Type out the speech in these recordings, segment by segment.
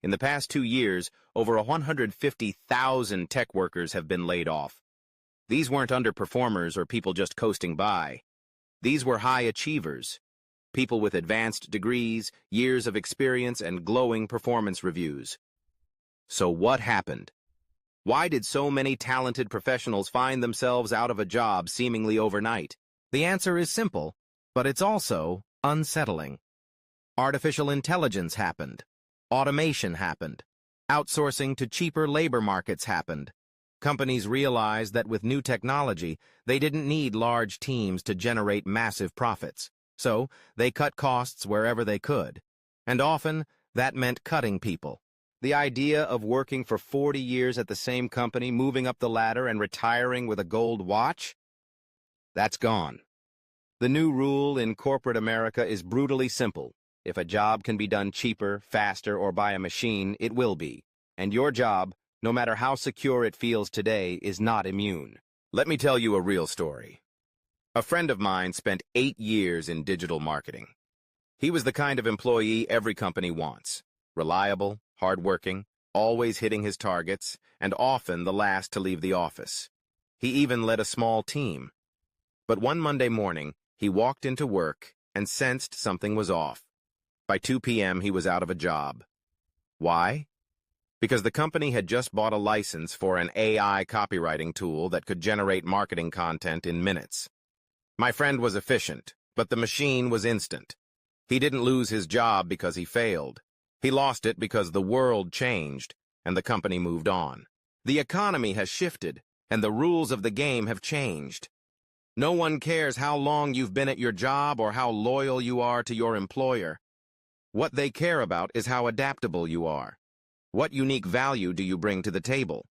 In the past 2 years, over 150,000 tech workers have been laid off. These weren't underperformers or people just coasting by. These were high achievers, people with advanced degrees, years of experience, and glowing performance reviews. So what happened? Why did so many talented professionals find themselves out of a job seemingly overnight? The answer is simple, but it's also unsettling. Artificial intelligence happened. Automation happened. Outsourcing to cheaper labor markets happened. Companies realized that with new technology, they didn't need large teams to generate massive profits. So, they cut costs wherever they could. And often, that meant cutting people. The idea of working for 40 years at the same company, moving up the ladder, and retiring with a gold watch? That's gone. The new rule in corporate America is brutally simple. If a job can be done cheaper, faster, or by a machine, it will be. And your job, no matter how secure it feels today, is not immune. Let me tell you a real story. A friend of mine spent 8 years in digital marketing. He was the kind of employee every company wants. Reliable, hardworking, always hitting his targets, and often the last to leave the office. He even led a small team. But one Monday morning, he walked into work and sensed something was off. By 2 p.m., he was out of a job. Why? Because the company had just bought a license for an AI copywriting tool that could generate marketing content in minutes. My friend was efficient, but the machine was instant. He didn't lose his job because he failed. He lost it because the world changed, and the company moved on. The economy has shifted, and the rules of the game have changed. No one cares how long you've been at your job or how loyal you are to your employer. What they care about is how adaptable you are. What unique value do you bring to the table?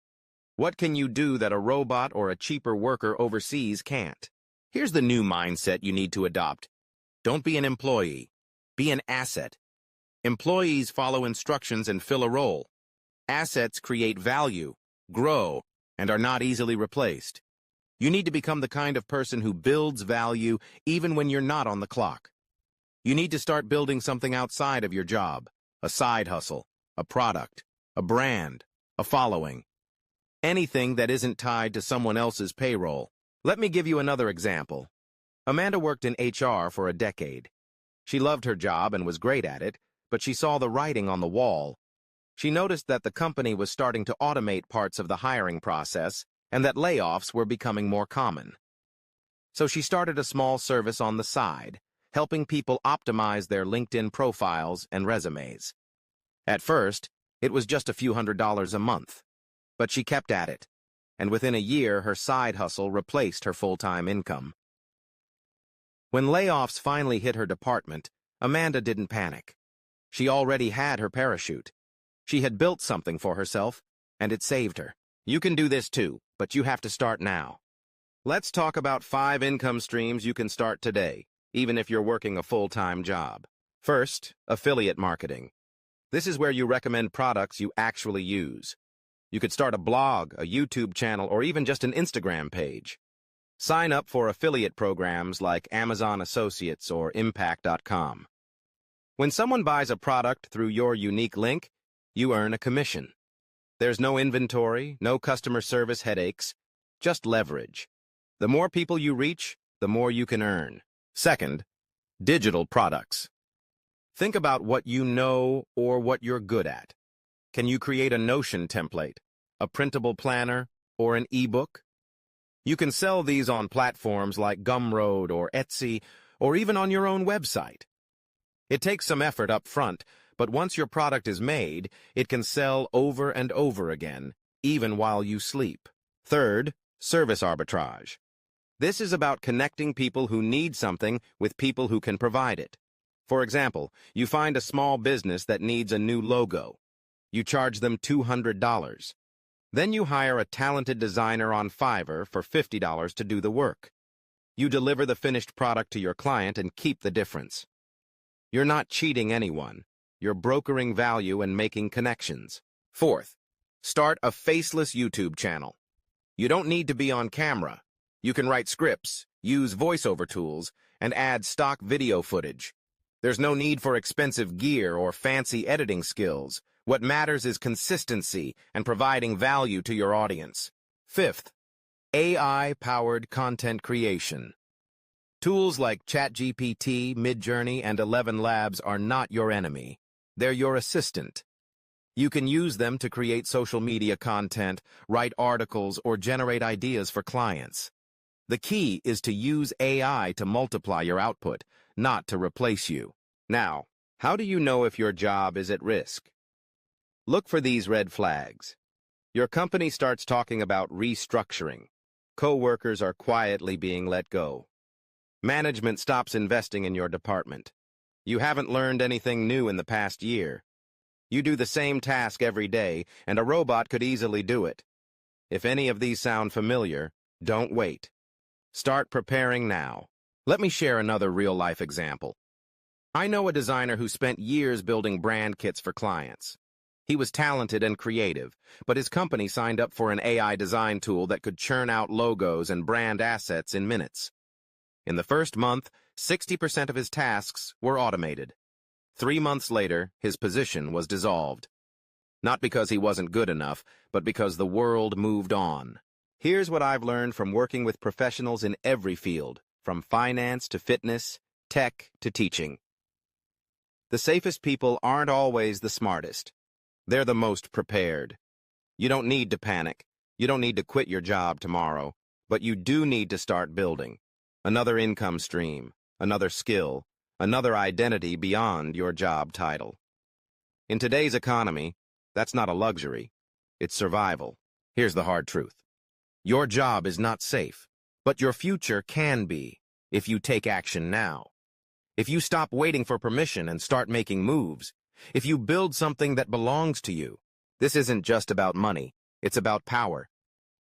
What can you do that a robot or a cheaper worker overseas can't? Here's the new mindset you need to adopt. Don't be an employee. Be an asset. Employees follow instructions and fill a role. Assets create value, grow, and are not easily replaced. You need to become the kind of person who builds value even when you're not on the clock. You need to start building something outside of your job, a side hustle, a product, a brand, a following. Anything that isn't tied to someone else's payroll. Let me give you another example. Amanda worked in HR for a decade. She loved her job and was great at it, but she saw the writing on the wall. She noticed that the company was starting to automate parts of the hiring process and that layoffs were becoming more common. So she started a small service on the side, helping people optimize their LinkedIn profiles and resumes. At first, it was just a few $100s a month, but she kept at it, and within a year her side hustle replaced her full-time income. When layoffs finally hit her department, Amanda didn't panic. She already had her parachute. She had built something for herself, and it saved her. You can do this too, but you have to start now. Let's talk about 5 income streams you can start today, even if you're working a full-time job. First, affiliate marketing. This is where you recommend products you actually use. You could start a blog, a YouTube channel, or even just an Instagram page. Sign up for affiliate programs like Amazon Associates or Impact.com. When someone buys a product through your unique link, you earn a commission. There's no inventory, no customer service headaches, just leverage. The more people you reach, the more you can earn. Second, digital products. Think about what you know or what you're good at. Can you create a Notion template, a printable planner, or an ebook? You can sell these on platforms like Gumroad or Etsy, or even on your own website. It takes some effort up front, but once your product is made, it can sell over and over again, even while you sleep. Third, service arbitrage. This is about connecting people who need something with people who can provide it. For example, you find a small business that needs a new logo. You charge them $200. Then you hire a talented designer on Fiverr for $50 to do the work. You deliver the finished product to your client and keep the difference. You're not cheating anyone. You're brokering value and making connections. Fourth, start a faceless YouTube channel. You don't need to be on camera. You can write scripts, use voiceover tools, and add stock video footage. There's no need for expensive gear or fancy editing skills. What matters is consistency and providing value to your audience. Fifth, AI-powered content creation. Tools like ChatGPT, Midjourney, and 11 Labs are not your enemy. They're your assistant. You can use them to create social media content, write articles, or generate ideas for clients. The key is to use AI to multiply your output, not to replace you. Now, how do you know if your job is at risk? Look for these red flags. Your company starts talking about restructuring. Co-workers are quietly being let go. Management stops investing in your department. You haven't learned anything new in the past year. You do the same task every day, and a robot could easily do it. If any of these sound familiar, don't wait. Start preparing now. Let me share another real-life example. I know a designer who spent years building brand kits for clients. He was talented and creative, but his company signed up for an AI design tool that could churn out logos and brand assets in minutes. In the first month, 60% of his tasks were automated. 3 months later, his position was dissolved. Not because he wasn't good enough, but because the world moved on. Here's what I've learned from working with professionals in every field, from finance to fitness, tech to teaching. The safest people aren't always the smartest. They're the most prepared. You don't need to panic. You don't need to quit your job tomorrow, but you do need to start building. Another income stream, another skill, another identity beyond your job title. In today's economy, that's not a luxury. It's survival. Here's the hard truth. Your job is not safe, but your future can be if you take action now. If you stop waiting for permission and start making moves, if you build something that belongs to you. This isn't just about money, it's about power.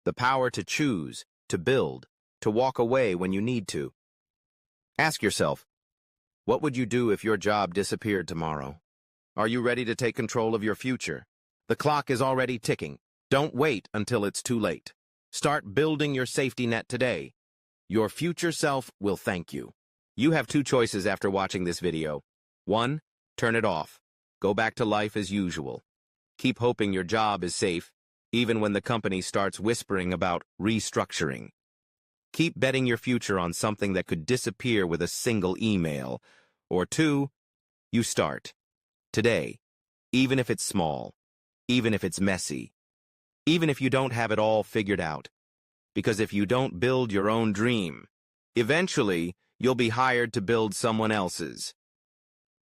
The power to choose, to build, to walk away when you need to. Ask yourself, what would you do if your job disappeared tomorrow? Are you ready to take control of your future? The clock is already ticking. Don't wait until it's too late. Start building your safety net today. Your future self will thank you. You have 2 choices after watching this video. 1, turn it off. Go back to life as usual. Keep hoping your job is safe, even when the company starts whispering about restructuring. Keep betting your future on something that could disappear with a single email. Or 2, you start. Today, even if it's small, even if it's messy, even if you don't have it all figured out. Because if you don't build your own dream, eventually you'll be hired to build someone else's.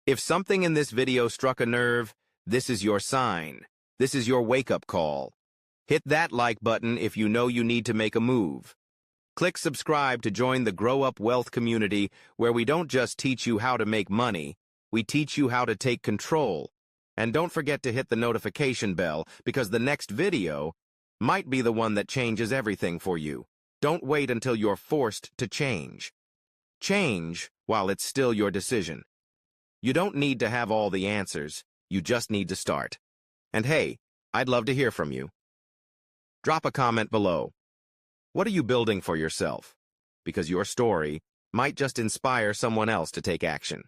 If something in this video struck a nerve, this is your sign. This is your wake-up call. Hit that like button if you know you need to make a move. Click subscribe to join the Grow Up Wealth community, where we don't just teach you how to make money, we teach you how to take control. And don't forget to hit the notification bell, because the next video might be the one that changes everything for you. Don't wait until you're forced to change. Change while it's still your decision. You don't need to have all the answers, you just need to start. And hey, I'd love to hear from you. Drop a comment below. What are you building for yourself? Because your story might just inspire someone else to take action.